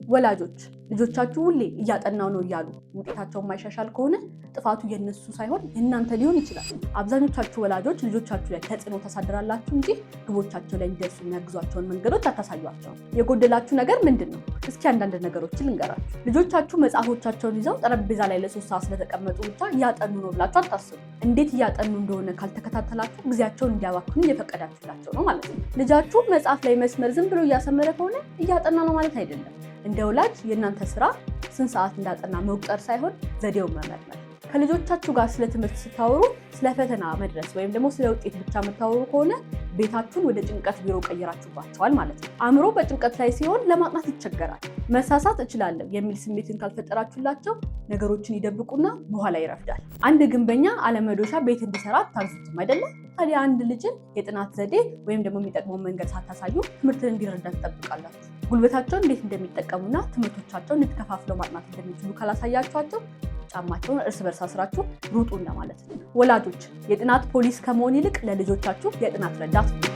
ወላጆች ልጆቻችሁ ሁሌ እያጠናው ነው እያሉ ውጤታቸው የማይሻሻል ከሆነ ጥፋቱ የነሱ ሳይሆን የእናንተ ሊሆን ይችላል። አብዛኞቻችሁ ወላጆች ልጆቻችሁ ላይ ተጽዕኖ ታሳድራላችሁ እንጂ ግቦቻቸው ላይ እንዲደርሱ የሚያግዟቸውን መንገዶች አታሳዩአቸው። የጎደላችሁ ነገር ምንድን ነው? እስኪ አንዳንድ ነገሮችን ልንገራችሁ። ልጆቻችሁ መጽሐፎቻቸውን ይዘው ጠረጴዛ ላይ ለ3 ሰዓት ስለተቀመጡ ብቻ እያጠኑ ነው ብላችሁ አታስቡ። እንዴት እያጠኑ እንደሆነ ካልተከታተላችሁ ጊዜያቸውን እንዲያባክኑ እየፈቀዳችሁላቸው ነው ማለት ነው። ልጃችሁ መጽሐፍ ላይ መስመር ዝም ብሎ እያሰመረ ከሆነ እያጠና ነው ማለት አይደለም። እንደ ወላጅ የእናንተ ስራ ስንት ሰዓት እንዳጠና መቁጠር ሳይሆን ዘዴውን መመርመር። ከልጆቻችሁ ጋር ስለ ትምህርት ስታወሩ ስለ ፈተና መድረስ ወይም ደግሞ ስለ ውጤት ብቻ የምታወሩ ከሆነ ቤታችሁን ወደ ጭንቀት ቢሮ ቀይራችሁባቸዋል ማለት ነው። አእምሮ በጭንቀት ላይ ሲሆን ለማጥናት ይቸገራል። መሳሳት እችላለሁ የሚል ስሜትን ካልፈጠራችሁላቸው ነገሮችን ይደብቁና በኋላ ይረፍዳል። አንድ ግንበኛ አለመዶሻ ቤት እንዲሰራ አታዙትም አይደለም? ታዲያ አንድ ልጅን የጥናት ዘዴ ወይም ደግሞ የሚጠቅመውን መንገድ ሳታሳዩ ትምህርትን እንዲረዳ ትጠብቃላችሁ? ጉልበታቸውን እንዴት እንደሚጠቀሙና ትምህርቶቻቸውን እንዴት ከፋፍለው ማጥናት እንደሚችሉ ካላሳያችኋቸው ጫማቸውን እርስ በርስ አስራችሁ ሩጡ እንደማለት ነው። ወላጆች የጥናት ፖሊስ ከመሆን ይልቅ ለልጆቻችሁ የጥናት ረዳት ነው።